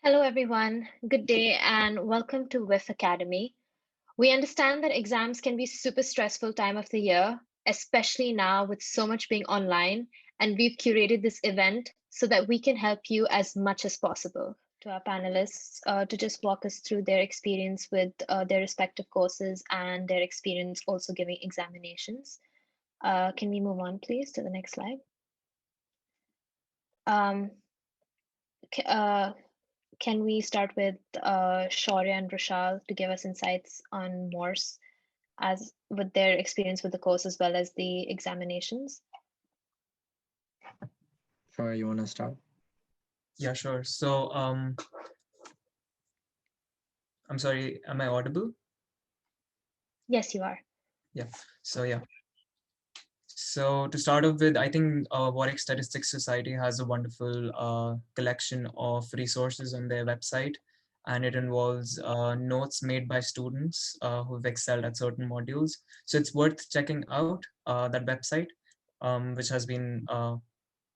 Hello, everyone. Good day and welcome to WIF Academy. We understand that exams can be super stressful time of the year, especially now with so much being online, and we've curated this event so that we can help you as much as possible. To our panelists to just walk us through their experience with their respective courses and their experience also giving examinations. Can we move on, please, to the next slide? Um, Can we start with Shourya and Vrushal to give us insights on MORSE as with their experience with the course as well as the examinations? Sure, you want to start? Yeah, sure. So, I'm sorry, am I audible? Yes, you are. Yeah. So to start off with, I think Warwick Statistics Society has a wonderful collection of resources on their website, and it involves notes made by students who've excelled at certain modules. So it's worth checking out that website, which has been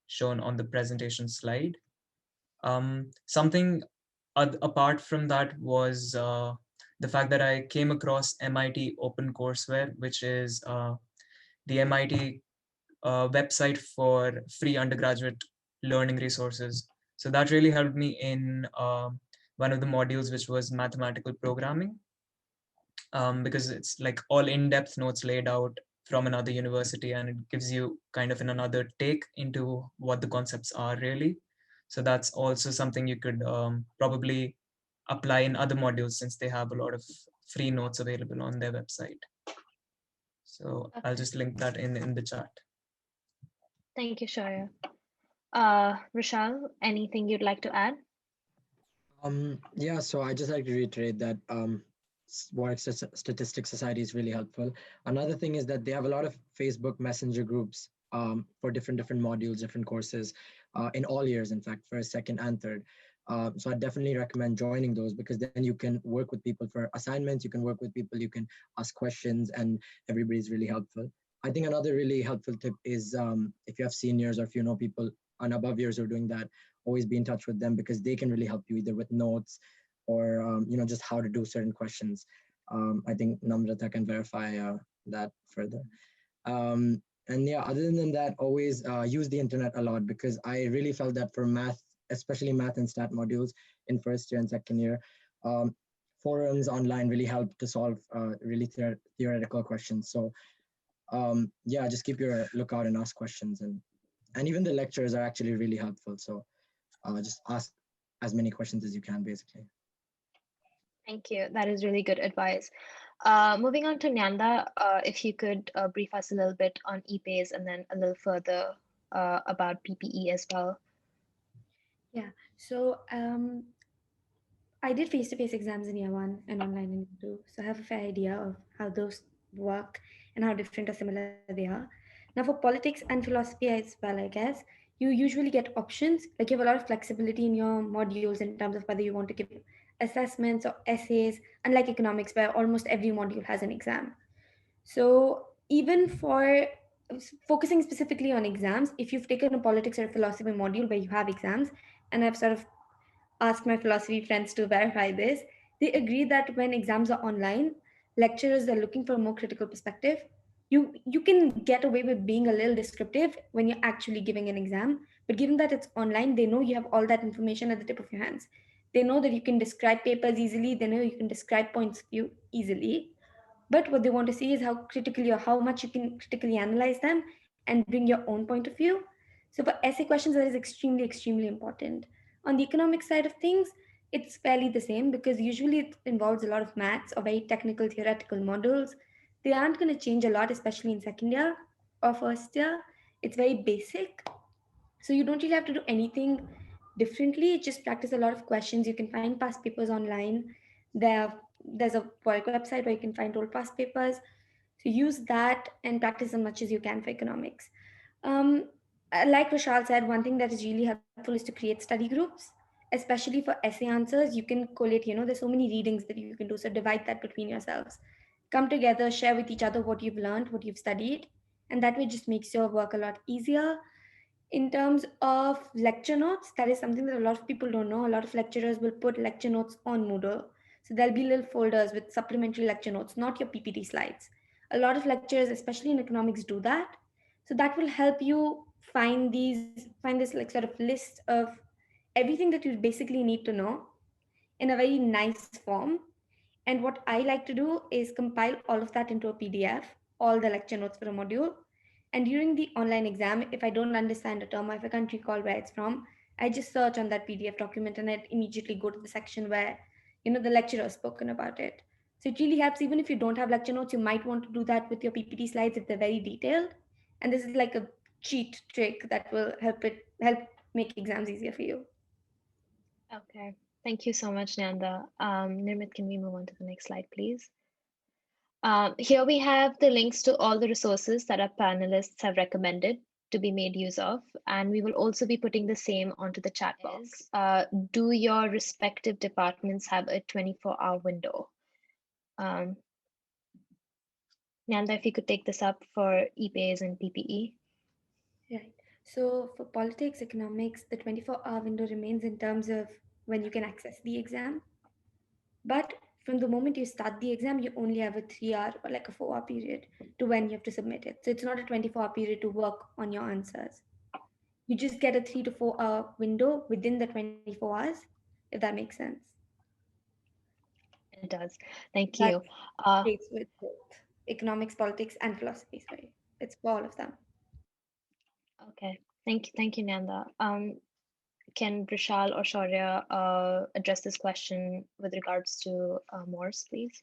shown on the presentation slide. Something apart from that was the fact that I came across MIT OpenCourseWare, which is the MIT website for free undergraduate learning resources. So that really helped me in one of the modules, which was mathematical programming, because it's like all in-depth notes laid out from another university, and it gives you kind of another take into what the concepts are really. So that's also something you could probably apply in other modules, since they have a lot of free notes available on their website. So I'll just link that in the chat. Thank you, Shourya. Vrushal, anything you'd like to add? Yeah, so I just like to reiterate that Warwick Statistics Society is really helpful. Another thing is that they have a lot of Facebook Messenger groups for different modules, different courses in all years, in fact, first, second, and third. So I definitely recommend joining those, because then you can work with people for assignments, you can work with people, you can ask questions, and everybody's really helpful. I think another really helpful tip is if you have seniors or if you know people on above years who are doing that, always be in touch with them, because they can really help you either with notes or just how to do certain questions. I think Namrata can verify that further. And yeah, other than that, always use the internet a lot, because I really felt that for math, especially math and stat modules in first year and second year, forums online really help to solve really theoretical questions. So yeah, just keep your lookout and ask questions, and even the lectures are actually really helpful. So just ask as many questions as you can, basically. Thank you. That is really good advice. Moving on to Gnyanda, if you could brief us a little bit on EPAIS and then a little further about PPE as well. Yeah, so I did face-to-face exams in year one and online in year two, so I have a fair idea of how those work and how different or similar they are. Now, for politics and philosophy as well, I guess you usually get options. Like, you have a lot of flexibility in your modules in terms of whether you want to give assessments or essays, unlike economics, where almost every module has an exam. So even for focusing specifically on exams, if you've taken a politics or a philosophy module where you have exams, and I've sort of asked my philosophy friends to verify this, they agree that when exams are online, lecturers are looking for a more critical perspective. You can get away with being a little descriptive when you're actually giving an exam, but given that it's online, they know you have all that information at the tip of your hands. They know that you can describe papers easily, they know you can describe points of view easily, but what they want to see is how critically or how much you can critically analyze them and bring your own point of view. So for essay questions, that is extremely, extremely important. On the economic side of things, it's fairly the same, because usually it involves a lot of maths or very technical theoretical models. They aren't going to change a lot, especially in second year or first year. It's very basic. So you don't really have to do anything differently. Just practice a lot of questions. You can find past papers online. There's a Warwick website where you can find old past papers. So use that and practice as much as you can for economics. Like Vishal said, one thing that is really helpful is to create study groups, especially for essay answers. You can collate, there's so many readings that you can do. So divide that between yourselves. Come together, share with each other what you've learned, what you've studied, and that way just makes your work a lot easier. In terms of lecture notes, that is something that a lot of people don't know. A lot of lecturers will put lecture notes on Moodle. So there'll be little folders with supplementary lecture notes, not your PPT slides. A lot of lecturers, especially in economics, do that. So that will help you find this like sort of list of everything that you basically need to know in a very nice form. And what I like to do is compile all of that into a PDF, all the lecture notes for a module. And during the online exam, if I don't understand a term or if I can't recall where it's from, I just search on that PDF document and I immediately go to the section where, the lecturer has spoken about it. So it really helps. Even if you don't have lecture notes, you might want to do that with your PPT slides if they're very detailed. And this is like a cheat trick that will help make exams easier for you. Okay. Thank you so much, Nanda. Nirmit, can we move on to the next slide, please? Here we have the links to all the resources that our panelists have recommended to be made use of, and we will also be putting the same onto the chat box. Do your respective departments have a 24-hour window? Nanda, if you could take this up for EPAIS and PPE. Right. So for politics, economics, the 24-hour window remains in terms of when you can access the exam. But from the moment you start the exam, you only have a 3-hour or like a 4-hour period to when you have to submit it. So it's not a 24-hour period to work on your answers. You just get a 3 to 4-hour window within the 24 hours, if that makes sense. It does. Thank That you. stays with both economics, politics, and philosophy. Sorry, it's for all of them. Okay. Thank you, Nanda. Can Vrushal or Shourya address this question with regards to MORSE, please?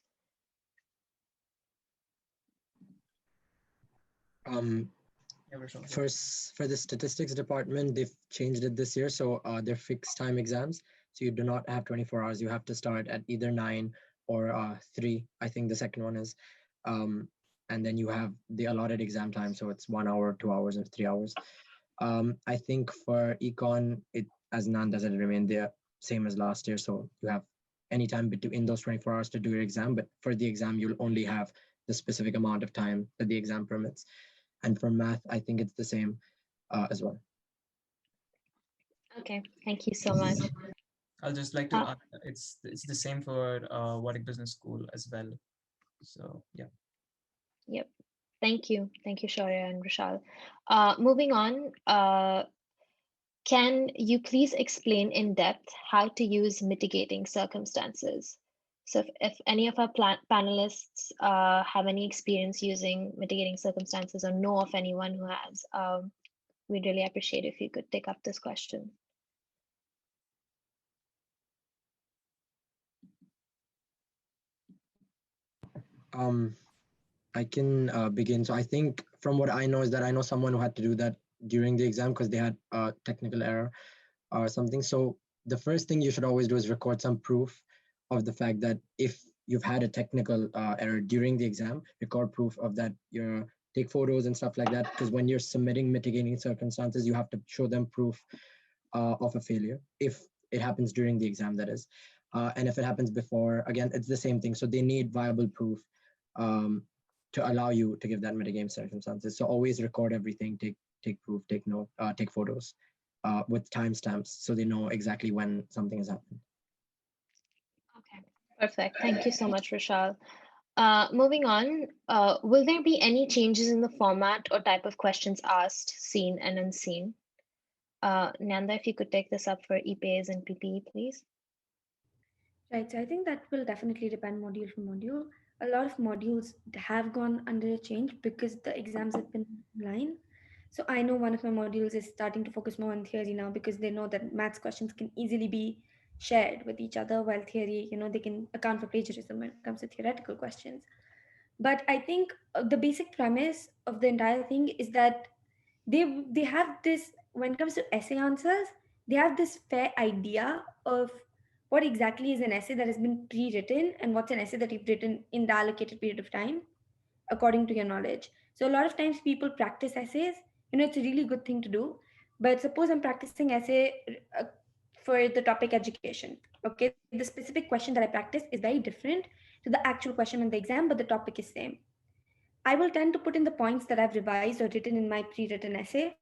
For the statistics department, they've changed it this year. So they're fixed time exams. So you do not have 24 hours. You have to start at either 9 or 3. I think the second one is. And then you have the allotted exam time. So it's 1 hour, 2 hours, or 3 hours. I think for econ, it, as Nanda said, it remained the same as last year. So you have any time between those 24 hours to do your exam. But for the exam, you'll only have the specific amount of time that the exam permits. And for math, I think it's the same as well. Okay, thank you so much. I'll just like to add, it's the same for Warwick Business School as well. So yeah. Yep. Thank you, Shourya and Vrushal. Moving on, can you please explain in depth how to use mitigating circumstances? So if any of our panelists have any experience using mitigating circumstances or know of anyone who has, we'd really appreciate if you could take up this question. I can begin. So I think from what I know is that I know someone who had to do that during the exam because they had a technical error or something. So the first thing you should always do is record some proof of the fact that if you've had a technical error during the exam, record proof of that. You take photos and stuff like that, because when you're submitting mitigating circumstances, you have to show them proof of a failure if it happens during the exam, that is. And if it happens before, again, it's the same thing. So they need viable proof to allow you to give that mitigating circumstances. So always record everything, take proof, take photos with timestamps so they know exactly when something has happened. Okay, perfect. Thank you so much, Vrushal. Moving on, will there be any changes in the format or type of questions asked, seen, and unseen? Nanda, if you could take this up for EPAIS and PPE, please. Right, so I think that will definitely depend module to module. A lot of modules have gone under a change because the exams have been online. So I know one of my modules is starting to focus more on theory now because they know that maths questions can easily be shared with each other, while theory, they can account for plagiarism when it comes to theoretical questions. But I think the basic premise of the entire thing is that they have this, when it comes to essay answers, they have this fair idea of what exactly is an essay that has been pre-written and what's an essay that you've written in the allocated period of time according to your knowledge. So a lot of times people practice essays, it's a really good thing to do. But suppose I'm practicing essay for the topic education. Okay, the specific question that I practice is very different to the actual question in the exam, but the topic is same. I will tend to put in the points that I've revised or written in my pre-written essay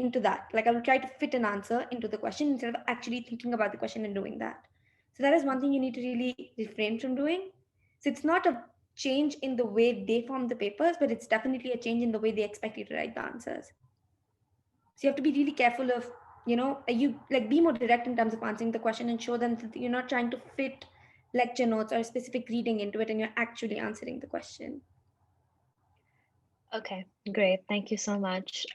into that. Like I will try to fit an answer into the question instead of actually thinking about the question and doing that. So that is one thing you need to really refrain from doing. So it's not a change in the way they form the papers, but it's definitely a change in the way they expect you to write the answers. So you have to be really careful of, you like be more direct in terms of answering the question and show them that you're not trying to fit lecture notes or a specific reading into it and you're actually answering the question. Okay, great. Thank you so much.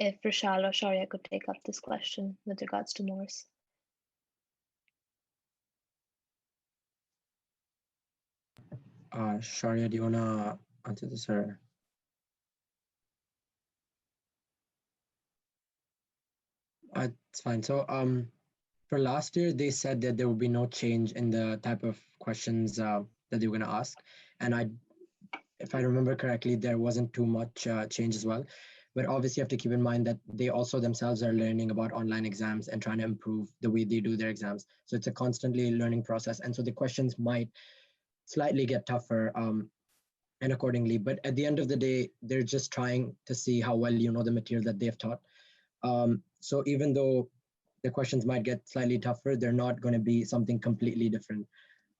If Vrushal or Shourya could take up this question with regards to MORSE. Shourya, do you want to answer this? Or? It's fine. So for last year, they said that there would be no change in the type of questions that they were going to ask. And if I remember correctly, there wasn't too much change as well. But obviously, you have to keep in mind that they also themselves are learning about online exams and trying to improve the way they do their exams. So it's a constantly learning process. And so the questions might slightly get tougher and accordingly. But at the end of the day, they're just trying to see how well you know the material that they've taught. So even though the questions might get slightly tougher, they're not going to be something completely different.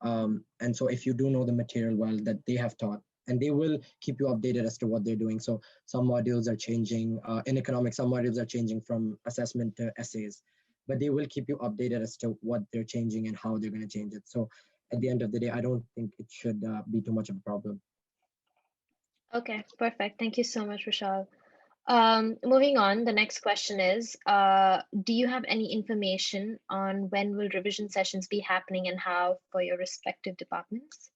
And so if you do know the material well that they have taught, and they will keep you updated as to what they're doing. So some modules are changing in economics, some modules are changing from assessment to essays, but they will keep you updated as to what they're changing and how they're going to change it. So at the end of the day, I don't think it should be too much of a problem. Okay, perfect. Thank you so much, Vrushal. Moving on, the next question is, do you have any information on when will revision sessions be happening and how for your respective departments?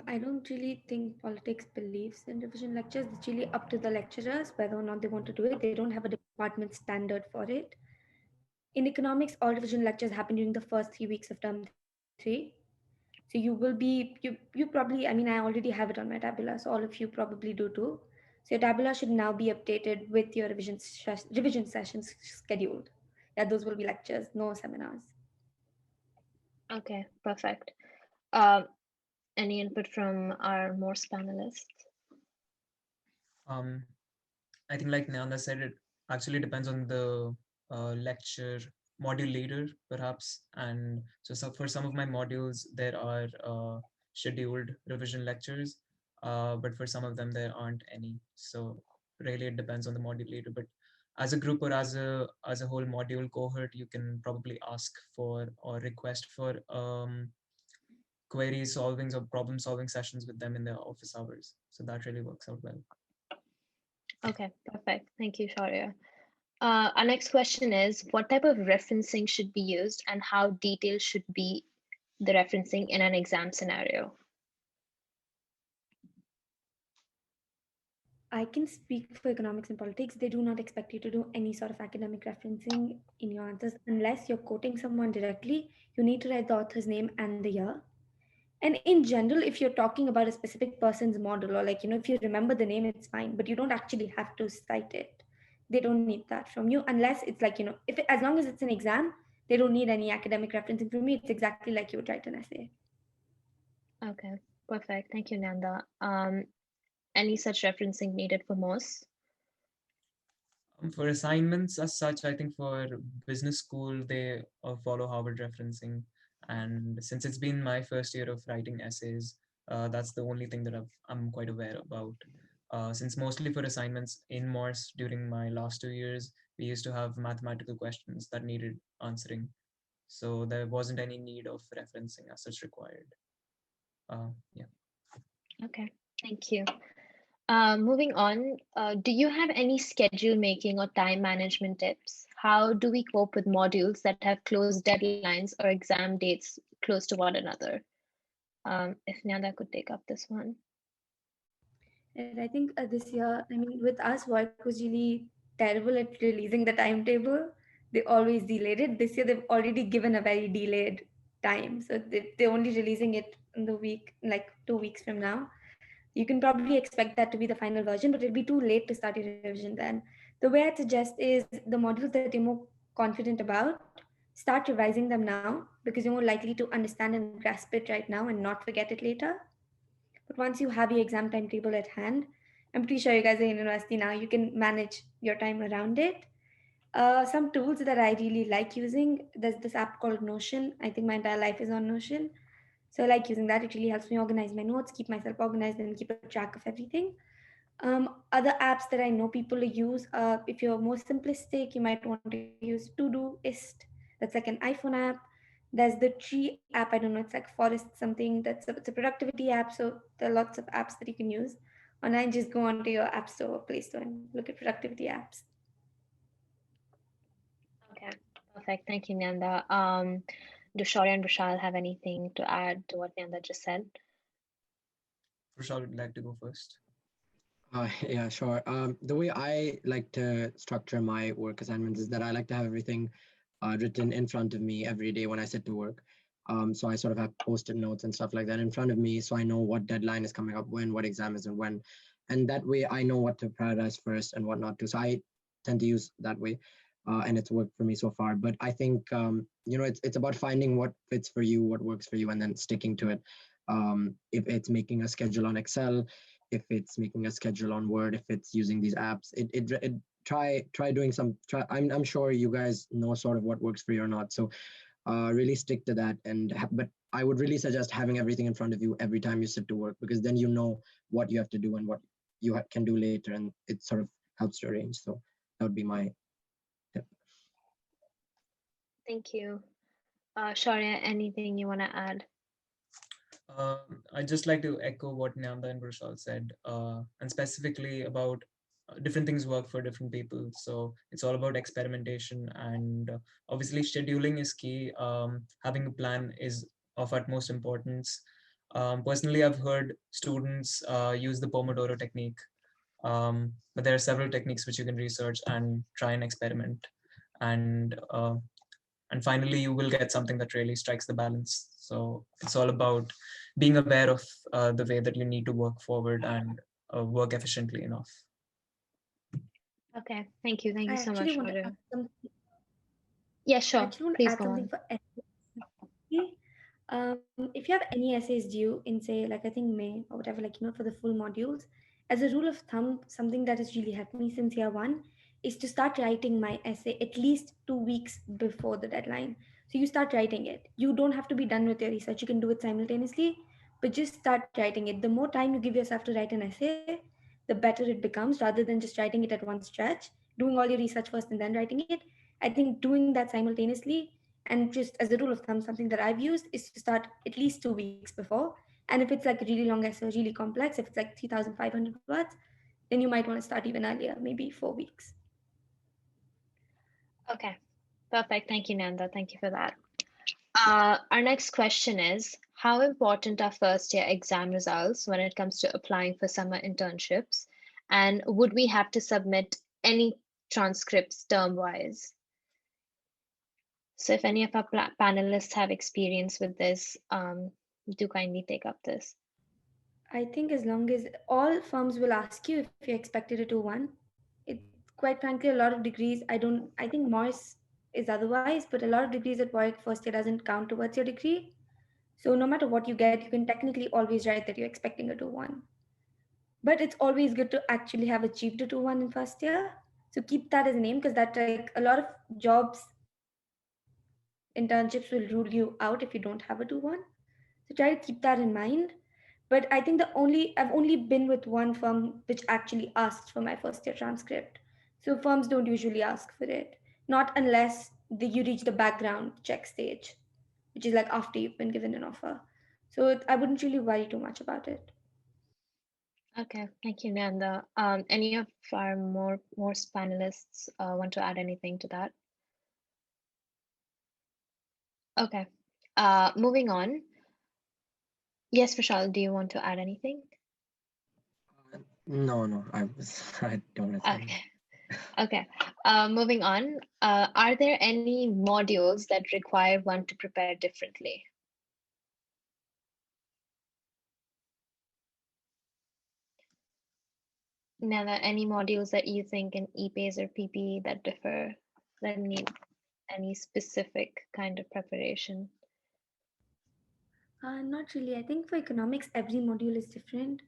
I don't really think politics believes in revision lectures. It's really up to the lecturers whether or not they want to do it. They don't have a department standard for it. In economics, all revision lectures happen during the first 3 weeks of term 3. So you will be you probably, I mean, I already have it on my tabula, so all of you probably do too. So your tabula should now be updated with your revision sessions scheduled. Yeah, those will be lectures, no seminars. Okay, perfect. Um, any input from our MORSE panelists? I think like Gnyanda said, it actually depends on the lecture module leader, perhaps. And so for some of my modules, there are scheduled revision lectures, but for some of them, there aren't any. So really, it depends on the module leader. But as a group or as a whole module cohort, you can probably ask for or request for query solving or problem solving sessions with them in their office hours. So that really works out well. Okay, perfect. Thank you, Shourya. Our next question is, what type of referencing should be used and how detailed should be the referencing in an exam scenario? I can speak for economics and politics. They do not expect you to do any sort of academic referencing in your answers unless you're quoting someone directly. You need to write the author's name and the year. And in general, if you're talking about a specific person's model, or like, if you remember the name, it's fine, but you don't actually have to cite it. They don't need that from you unless it's like, if as long as it's an exam, they don't need any academic referencing from you. It's exactly like you would write an essay. Okay, perfect. Thank you, Nanda. Any such referencing needed for MORSE? For assignments as such, I think for business school, they follow Harvard referencing. And since it's been my first year of writing essays, that's the only thing that I'm quite aware about. Since mostly for assignments in MORSE during my last 2 years, we used to have mathematical questions that needed answering. So there wasn't any need of referencing as such required. Yeah. Okay, thank you. Moving on, do you have any schedule making or time management tips? How do we cope with modules that have closed deadlines or exam dates close to one another? If Nyanda could take up this one. And I think this year, I mean, with us, Warwick was really terrible at releasing the timetable. They always delayed it. This year, they've already given a very delayed time. So they're only releasing it in the week, like 2 weeks from now. You can probably expect that to be the final version, but it'll be too late to start your revision then. The way I'd suggest is the modules that you're more confident about, start revising them now because you're more likely to understand and grasp it right now and not forget it later. But once you have your exam timetable at hand, I'm pretty sure you guys are in university now. You can manage your time around it. Some tools that I really like using, there's this app called Notion. I think my entire life is on Notion. So I like using that. It really helps me organize my notes, keep myself organized, and keep a track of everything. Other apps that I know people use, if you're more simplistic, you might want to use Todoist. That's like an iPhone app. There's the Tree app. I don't know. It's like Forest something. It's a productivity app. So there are lots of apps that you can use. Online, just go onto your App Store or Play Store and look at productivity apps. Okay, perfect. Thank you, Nyanda. Do Shourya and Vrushal have anything to add to what Nyanda just said? Vrushal would like to go first. Yeah, sure. The way I like to structure my work assignments is that I like to have everything written in front of me every day when I sit to work. So I sort of have post-it notes and stuff like that in front of me, so I know what deadline is coming up when, what exam is and when, and that way I know what to prioritize first and what not to. So I tend to use that way, and it's worked for me so far. But I think it's about finding what fits for you, what works for you, and then sticking to it. If it's making a schedule on Excel, if it's making a schedule on Word, if it's using these apps, it try doing some try. I'm sure you guys know sort of what works for you or not. So really stick to that. But I would really suggest having everything in front of you every time you sit to work, because then you know what you have to do and what you can do later, and it sort of helps to arrange. So that would be my tip. Thank you. Shourya, anything you want to add? I'd just like to echo what Nyanda and Vrushal said, and specifically about different things work for different people. So it's all about experimentation, and obviously scheduling is key. Having a plan is of utmost importance. Personally, I've heard students use the Pomodoro technique, but there are several techniques which you can research and try and experiment. And finally you will get something that really strikes the balance. So it's all about being aware of the way that you need to work forward and work efficiently enough. Okay, thank you. Thank you I so actually much, want to Shourya. add something. Yeah, I sure. actually want to Please add go something on. for essays. If you have any essays due in, say, like I think May or whatever, like for the full modules, as a rule of thumb, something that has really helped me since year one is to start writing my essay at least 2 weeks before the deadline. So you start writing it. You don't have to be done with your research. You can do it simultaneously, but just start writing it. The more time you give yourself to write an essay, the better it becomes, rather than just writing it at one stretch, doing all your research first and then writing it. I think doing that simultaneously, and just as a rule of thumb, something that I've used is to start at least 2 weeks before. And if it's like a really long essay, really complex, if it's like 3,500 words, then you might want to start even earlier, maybe 4 weeks. Okay, perfect. Thank you, Nanda. Thank you for that. Our next question is, how important are first year exam results when it comes to applying for summer internships? And would we have to submit any transcripts term-wise? So if any of our panelists have experience with this, do kindly take up this. I think as long as all firms will ask you if you expected a 2-1, it quite frankly, a lot of degrees, I think MORSE is otherwise, but a lot of degrees at Warwick first year doesn't count towards your degree. So no matter what you get, you can technically always write that you're expecting a 2-1. But it's always good to actually have achieved a 2-1 in first year. So keep that as a name, because that, like, a lot of jobs, internships will rule you out if you don't have a 2-1. So try to keep that in mind. But I think I've only been with one firm which actually asked for my first year transcript. So firms don't usually ask for it, not unless you reach the background check stage, which is like after you've been given an offer. So I wouldn't really worry too much about it. Okay, thank you, Nanda. Any of our more panelists want to add anything to that? Okay, moving on. Yes, Vrushal, do you want to add anything? No, I don't have anything. Okay. Okay, moving on. Are there any modules that require one to prepare differently? Nella, any modules that you think in EPAIS or PPE that differ, that need any specific kind of preparation? Not really. I think for economics, every module is different.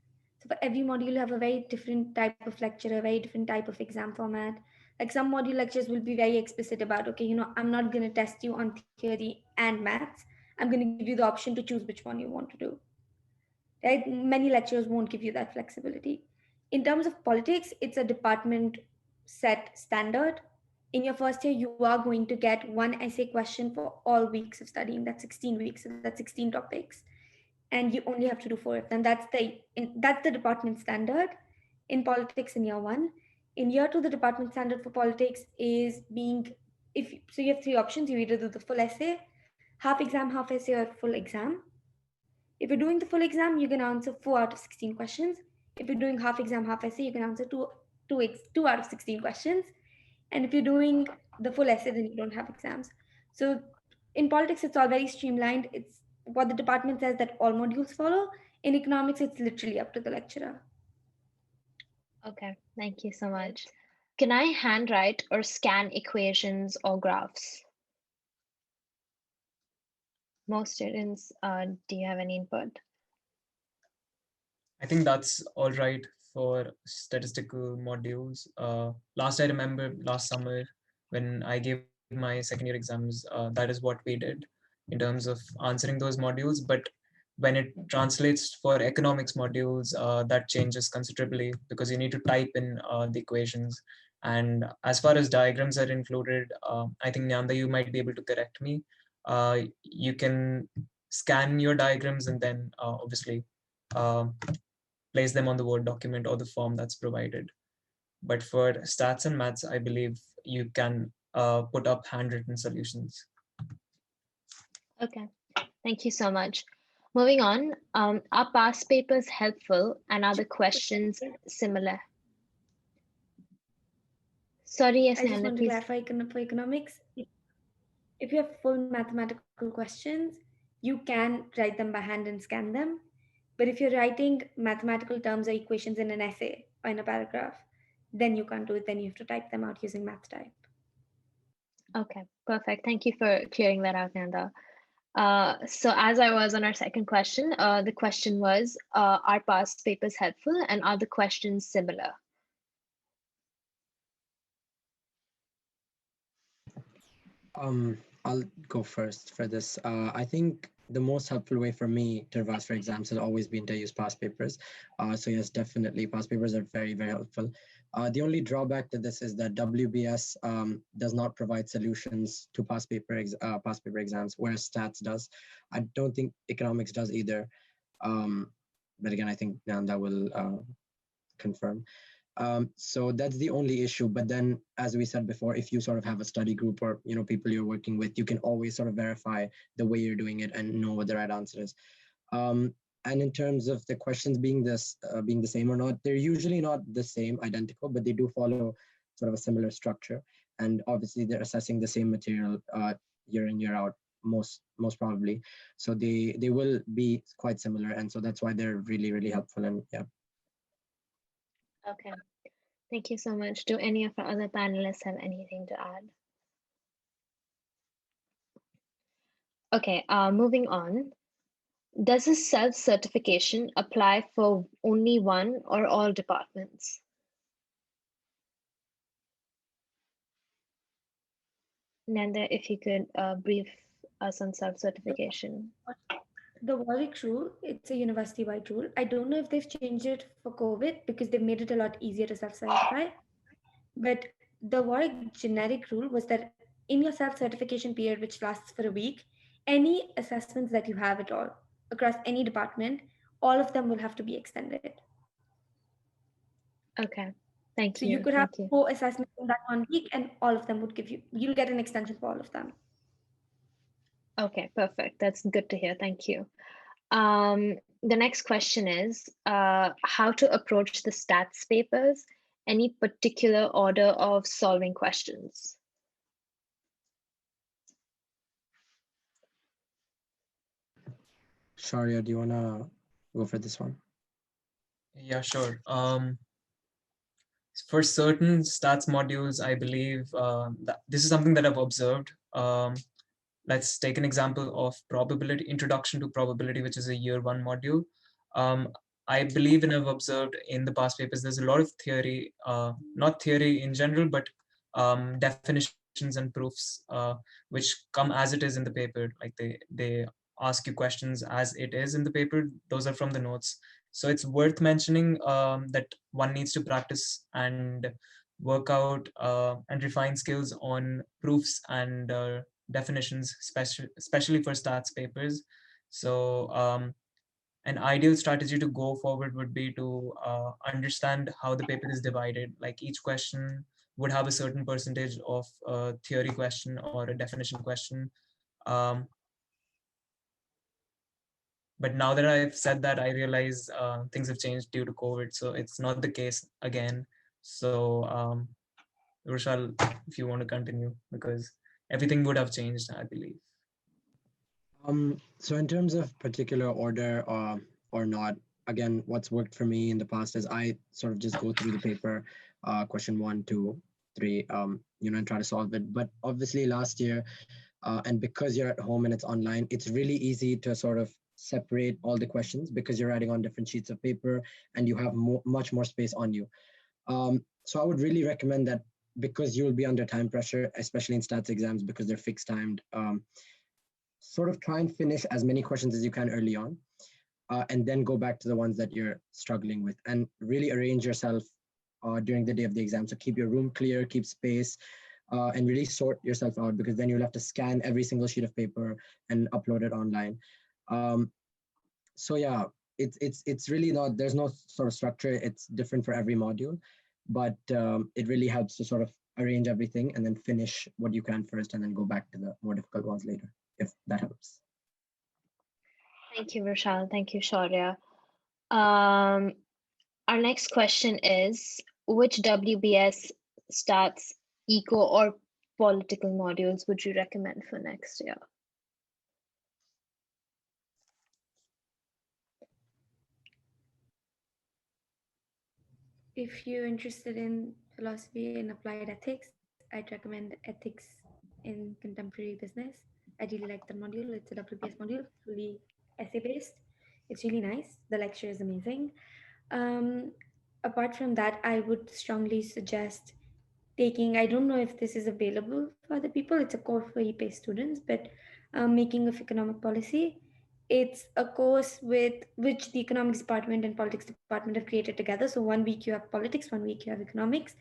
So for every module, you have a very different type of lecture, a very different type of exam format. Like some module lectures will be very explicit about, okay, I'm not going to test you on theory and maths. I'm going to give you the option to choose which one you want to do. Right? Many lecturers won't give you that flexibility. In terms of politics, it's a department set standard. In your first year, you are going to get one essay question for all weeks of studying. That's 16 weeks, so that's 16 topics, and you only have to do 4 of them. That's the department standard in politics in year one. In year two, the department standard for politics is being, if so, you have 3 options. You either do the full essay, half exam, half essay, or full exam. If you're doing the full exam, you're going to answer 4 out of 16 questions. If you're doing half exam, half essay, you can answer two out of 16 questions. And if you're doing the full essay, then you don't have exams. So in politics, it's all very streamlined. It's what the department says that all modules follow. In economics, it's literally up to the lecturer. Okay, thank you so much. Can I handwrite or scan equations or graphs? Most students, do you have any input? I think that's all right for statistical modules. I remember last summer when I gave my second year exams, that is what we did in terms of answering those modules. But when it translates for economics modules, that changes considerably because you need to type in the equations. And as far as diagrams are included, I think Gnyanda, you might be able to correct me. You can scan your diagrams and then obviously place them on the Word document or the form that's provided. But for stats and maths, I believe you can put up handwritten solutions. Okay, thank you so much. Moving on, are past papers helpful and are the questions similar? Sorry, yes, I just Nanda, want to please. clarify for economics. If you have full mathematical questions, you can write them by hand and scan them. But if you're writing mathematical terms or equations in an essay or in a paragraph, then you can't do it. Then you have to type them out using math type. Okay, perfect. Thank you for clearing that out, Nanda. So as I was on our second question, the question was, are past papers helpful and are the questions similar? I'll go first for this. I think the most helpful way for me to revise for exams has always been to use past papers. So yes, definitely past papers are very, very helpful. The only drawback to this is that WBS does not provide solutions to past paper exams, whereas stats does. I don't think economics does either. But again, I think Nanda will confirm. So that's the only issue. But then, as we said before, if you sort of have a study group or people you're working with, you can always sort of verify the way you're doing it and know what the right answer is. And in terms of the questions being the same or not, they're usually not the same, identical, but they do follow sort of a similar structure. And obviously, they're assessing the same material year in, year out, most probably. So they will be quite similar, and so that's why they're really, really helpful. And yeah. Okay, thank you so much. Do any of our other panelists have anything to add? Okay, moving on. Does a self-certification apply for only one or all departments? Nanda, if you could brief us on self-certification. The Warwick rule, it's a university-wide rule. I don't know if they've changed it for COVID because they've made it a lot easier to self-certify. But the Warwick generic rule was that in your self-certification period, which lasts for a week, any assessments that you have at all across any department, all of them will have to be extended. Okay, thank So you. you could have Thank you. 4 assessments in that 1 week, and all of them would you'll get an extension for all of them. Okay, perfect. That's good to hear. Thank you. The next question is how to approach the stats papers, any particular order of solving questions? Shourya, do you want to go for this one? Yeah, sure. For certain stats modules, I believe that this is something that I've observed. Let's take an example of probability, introduction to probability, which is a year 1 module. I believe and have observed in the past papers, there's a lot of theory, not theory in general, but definitions and proofs, which come as it is in the paper. Like they ask you questions as it is in the paper. Those are from the notes. So it's worth mentioning that one needs to practice and work out and refine skills on proofs and definitions, especially for stats papers. So an ideal strategy to go forward would be to understand how the paper is divided. Like each question would have a certain percentage of a theory question or a definition question. Um, but now that I've said that, I realize things have changed due to COVID, so it's not the case again. So Vrushal, if you want to continue, because everything would have changed, I believe. So in terms of particular order or not, again, what's worked for me in the past is I sort of just go through the paper, question 1, 2, 3, and try to solve it. But obviously last year, and because you're at home and it's online, it's really easy to sort of separate all the questions because you're writing on different sheets of paper and you have much more space on you. So I would really recommend that because you'll be under time pressure, especially in stats exams because they're fixed timed, sort of try and finish as many questions as you can early on, and then go back to the ones that you're struggling with and really arrange yourself during the day of the exam. So keep your room clear, keep space, and really sort yourself out because then you'll have to scan every single sheet of paper and upload it online. So yeah, it's really not, there's no sort of structure. It's different for every module, but it really helps to sort of arrange everything and then finish what you can first and then go back to the more difficult ones later, if that helps. Thank you, Vrushal. Thank you, Shourya. Our next question is, which WBS stats, eco or political modules would you recommend for next year? If you're interested in philosophy and applied ethics, I'd recommend ethics in contemporary business. I really like the module. It's a WPS module, fully essay-based. It's really nice. The lecture is amazing. Apart from that, I would strongly suggest taking, I don't know if this is available for other people, it's a course for EPAIS students, but making of economic policy. It's a course with which the economics department and politics department have created together. So 1 week you have politics, 1 week you have economics,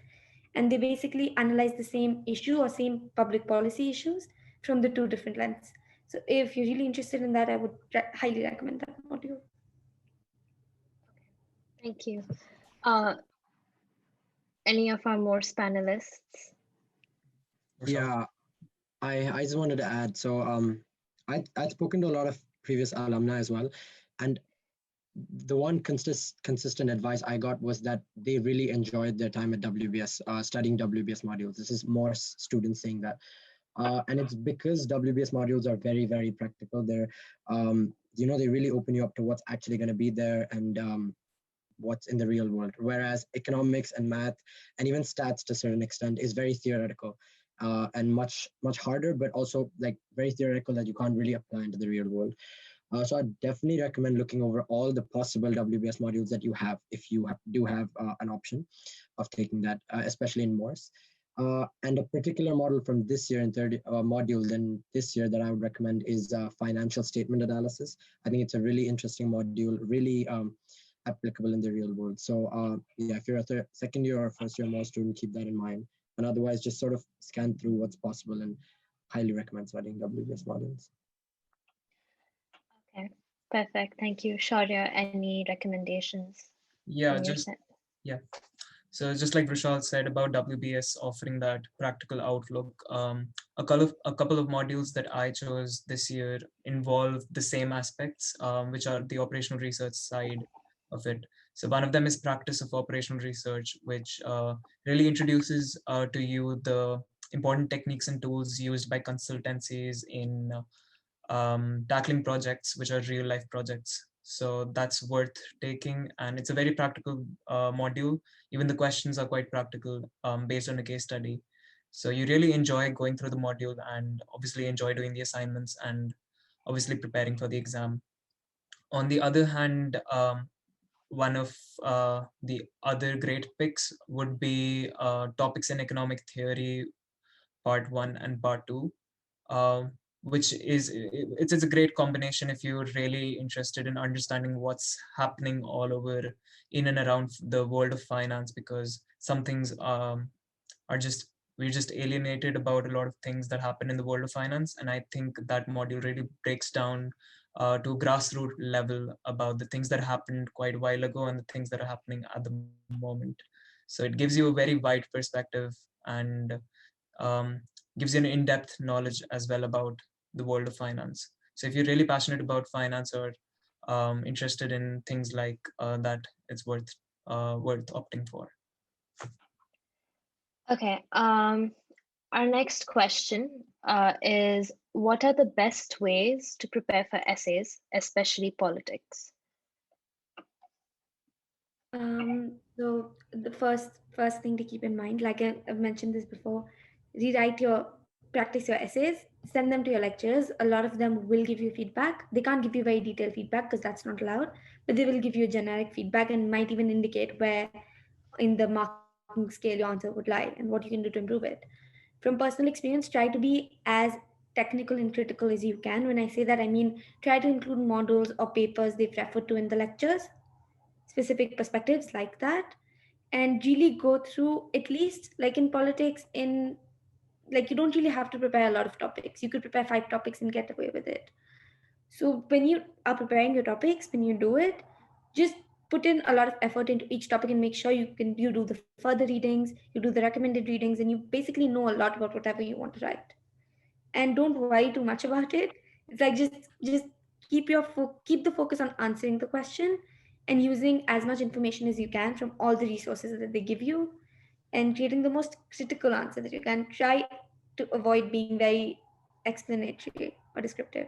and they basically analyze the same issue or same public policy issues from the two different lenses. So if you're really interested in that, I would highly recommend that module. Thank you. Any of our MORSE panelists? Yeah, I just wanted to add. So I'd spoken to a lot of previous alumni as well, and the one consistent advice I got was that they really enjoyed their time at WBS, studying WBS modules. This is more students saying that. And it's because WBS modules are very, very practical. They're, they really open you up to what's actually going to be there and what's in the real world. Whereas economics and math and even stats to a certain extent is very theoretical and much harder, but also like very theoretical that you can't really apply into the real world. So I definitely recommend looking over all the possible WBS modules that you have if you do have an option of taking that, especially in MORSE. And a particular model from this year in third module then this year that I would recommend is financial statement analysis. I think it's a really interesting module, really applicable in the real world. So yeah, if you're a second year or first year MORSE student, keep that in mind. And otherwise, just sort of scan through what's possible and highly recommend studying WBS modules. Okay, perfect. Thank you. Shourya, any recommendations? Yeah, so just like Vrushal said about WBS offering that practical outlook, a couple of modules that I chose this year involve the same aspects, which are the operational research side of it. So one of them is practice of operational research, which really introduces to you the important techniques and tools used by consultancies in tackling projects, which are real life projects. So that's worth taking. And it's a very practical module. Even the questions are quite practical based on a case study. So you really enjoy going through the module and obviously enjoy doing the assignments and obviously preparing for the exam. On the other hand, one of the other great picks would be Topics in Economic Theory, Part 1 and Part 2, which is it's a great combination if you're really interested in understanding what's happening all over in and around the world of finance, because some things are just we're just alienated about a lot of things that happen in the world of finance. And I think that module really breaks down to grassroots level about the things that happened quite a while ago and the things that are happening at the moment. So it gives you a very wide perspective and um, gives you an in-depth knowledge as well about the world of finance. So if you're really passionate about finance or interested in things like that, it's worth opting for. Okay. Our next question is, what are the best ways to prepare for essays, especially politics? So the first thing to keep in mind, like I've mentioned this before, practice your essays, send them to your lecturers. A lot of them will give you feedback. They can't give you very detailed feedback because that's not allowed, but they will give you generic feedback and might even indicate where in the marking scale your answer would lie and what you can do to improve it. From personal experience, try to be as technical and critical as you can. When I say that, I mean try to include models or papers they've referred to in the lectures, specific perspectives like that, and really go through, at least like in politics, in like you don't really have to prepare a lot of topics. You could prepare 5 topics and get away with it. So when you are preparing your topics, when you do it, just put in a lot of effort into each topic and make sure you do the further readings, you do the recommended readings, and you basically know a lot about whatever you want to write. And don't worry too much about it. It's like just keep the focus on answering the question and using as much information as you can from all the resources that they give you, and creating the most critical answer that you can. Try to avoid being very explanatory or descriptive.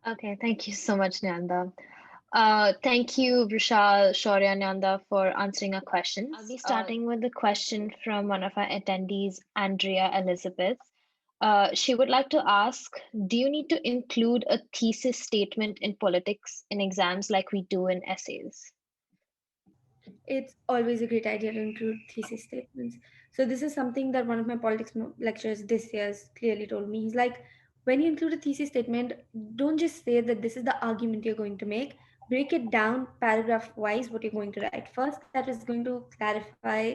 Okay, thank you so much, Nyanda. Thank you, Vrushal, Shourya, Nyanda, for answering our questions. I'll be starting with a question from one of our attendees, Andrea Elizabeth. She would like to ask, do you need to include a thesis statement in politics in exams like we do in essays? It's always a great idea to include thesis statements. So this is something that one of my politics lecturers this year has clearly told me. He's like, when you include a thesis statement, don't just say that this is the argument you're going to make. Break it down paragraph wise what you're going to write. First, that is going to clarify,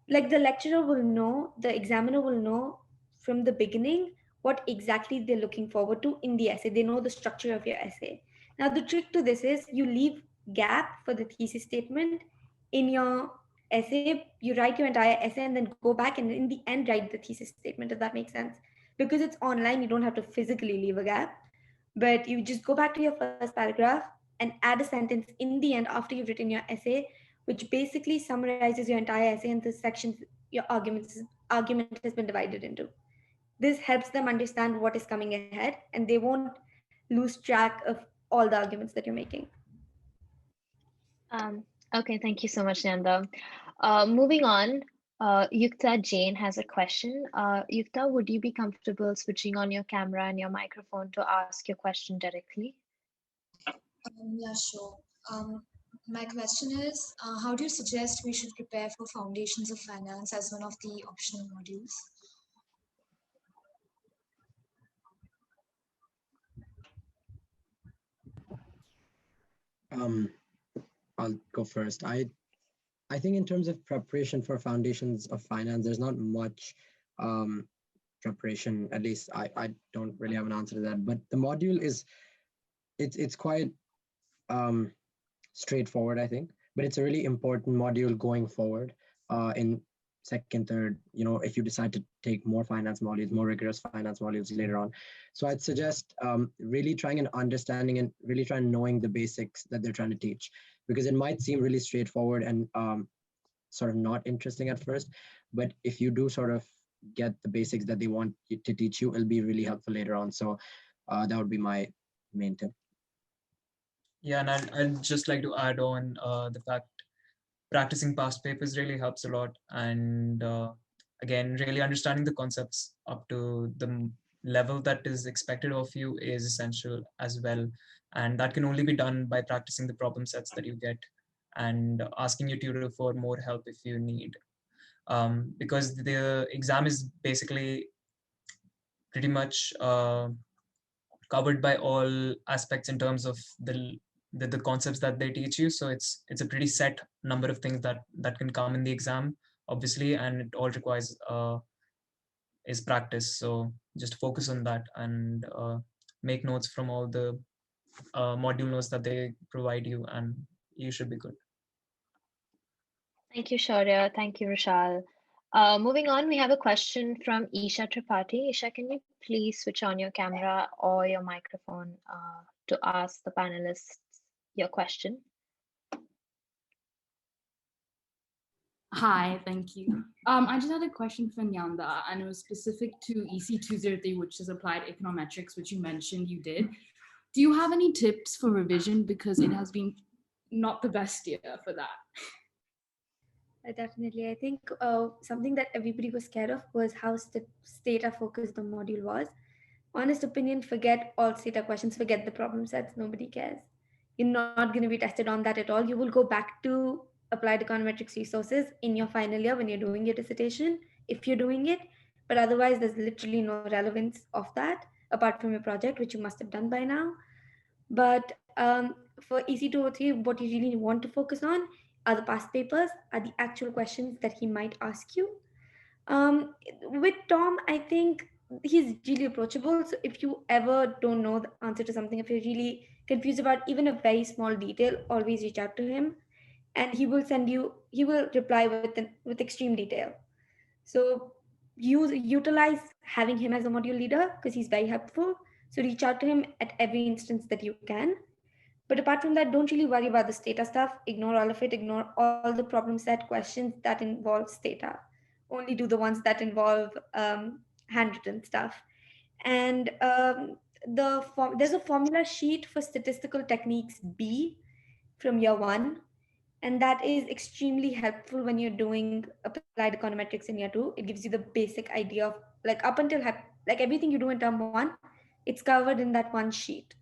like the lecturer will know, the examiner will know from the beginning what exactly they're looking forward to in the essay. They know the structure of your essay. Now the trick to this is you leave gap for the thesis statement in your essay. You write your entire essay and then go back and in the end write the thesis statement, if that makes sense. Because it's online, you don't have to physically leave a gap, but you just go back to your first paragraph and add a sentence in the end after you've written your essay, which basically summarizes your entire essay and the sections your argument has been divided into. This helps them understand what is coming ahead and they won't lose track of all the arguments that you're making. Okay, thank you so much, Nyanda. Moving on, Yukta Jain has a question. Yukta, would you be comfortable switching on your camera and your microphone to ask your question directly? Yeah, sure. My question is, how do you suggest we should prepare for Foundations of Finance as one of the optional modules? I'll go first. I think in terms of preparation for Foundations of Finance, there's not much preparation. At least I don't really have an answer to that. But the module is it's quite straightforward, I think. But it's a really important module going forward in second, third, if you decide to take more finance modules, more rigorous finance modules later on. So I'd suggest really trying and understanding and really trying knowing the basics that they're trying to teach, because it might seem really straightforward and sort of not interesting at first, but if you do sort of get the basics that they want to teach you, it'll be really helpful later on. So that would be my main tip. Yeah, and I'd just like to add on the fact practicing past papers really helps a lot. And again, really understanding the concepts up to the level that is expected of you is essential as well. And that can only be done by practicing the problem sets that you get and asking your tutor for more help if you need. Because the exam is basically pretty much covered by all aspects in terms of the concepts that they teach you. So it's a pretty set number of things that can come in the exam, obviously, and it all requires is practice. So just focus on that and make notes from all the module notes that they provide you, and you should be good. Thank you, Shourya. Thank you, Vrushal. Moving on, we have a question from Isha Tripathi. Isha, can you please switch on your camera or your microphone to ask the panelists your question? Hi, thank you. I just had a question for Gnyanda, and it was specific to EC 203, which is applied econometrics, which you mentioned you did. Do you have any tips for revision? Because it has been not the best year for that. Definitely. I think something that everybody was scared of was how data focused the module was. Honest opinion, forget all data questions, forget the problem sets, nobody cares. You're not going to be tested on that at all. You will go back to applied econometrics resources in your final year when you're doing your dissertation, if you're doing it. But otherwise, there's literally no relevance of that apart from your project, which you must have done by now. But for EC203, what you really want to focus on are the past papers, are the actual questions that he might ask you. With Tom, I think he's really approachable. So if you ever don't know the answer to something, if you're really confused about even a very small detail, always reach out to him, and he will reply with extreme detail. So utilize having him as a module leader because he's very helpful. So reach out to him at every instance that you can. But apart from that, don't really worry about the data stuff. Ignore all of it. Ignore all the problem set questions that involves data. Only do the ones that involve handwritten stuff. And there's a formula sheet for statistical techniques B from year 1. And that is extremely helpful when you're doing applied econometrics in year 2. It gives you the basic idea of like up until like everything you do in term 1, it's covered in that one sheet.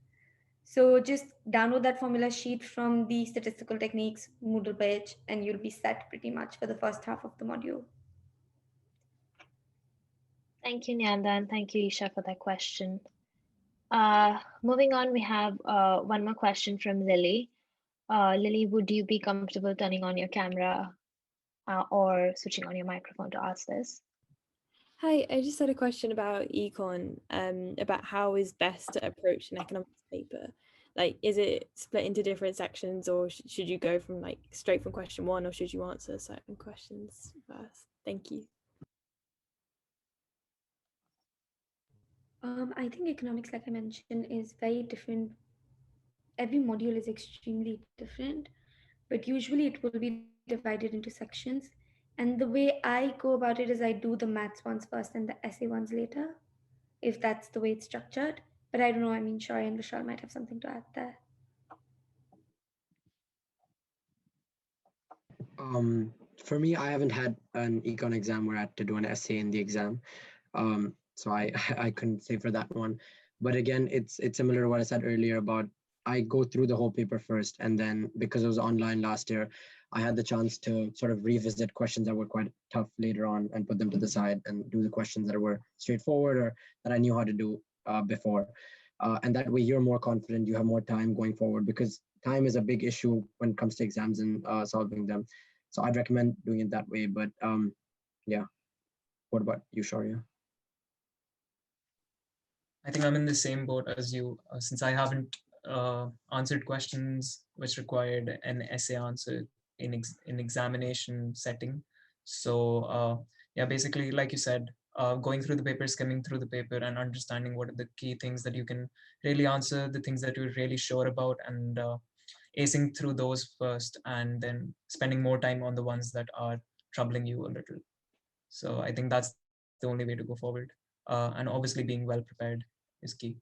So just download that formula sheet from the statistical techniques Moodle page, and you'll be set pretty much for the first half of the module. Thank you, Gnyanda, and thank you, Isha, for that question. Moving on, we have one more question from Lily. Lily, would you be comfortable turning on your camera or switching on your microphone to ask this? Hi, I just had a question about econ, about how is best to approach an economics paper. Like, is it split into different sections, or should you go from like straight from question 1, or should you answer certain questions first? Thank you. I think economics, like I mentioned, is very different. Every module is extremely different, but usually it will be divided into sections. And the way I go about it is I do the maths ones first and the essay ones later, if that's the way it's structured. But I don't know, I mean, Shourya and Vrushal might have something to add there. For me, I haven't had an econ exam where I had to do an essay in the exam. So I couldn't say for that one. But again, it's similar to what I said earlier about I go through the whole paper first, and then because it was online last year, I had the chance to sort of revisit questions that were quite tough later on and put them to the side and do the questions that were straightforward or that I knew how to do before. And that way you're more confident, you have more time going forward, because time is a big issue when it comes to exams and solving them. So I'd recommend doing it that way. But yeah, what about you, Shourya? I think I'm in the same boat as you, since I haven't answered questions which required an essay answer in examination setting. So yeah, basically, like you said, going through the paper, skimming through the paper, and understanding what are the key things that you can really answer, the things that you're really sure about, and acing through those first, and then spending more time on the ones that are troubling you a little. So I think that's the only way to go forward. And obviously being well prepared is key.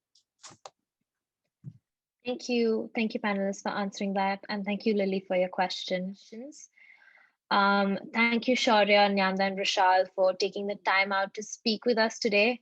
Thank you, panelists, for answering that, and thank you, Lily, for your questions. Thank you, Shourya, Gnyanda, and Vrushal, for taking the time out to speak with us today.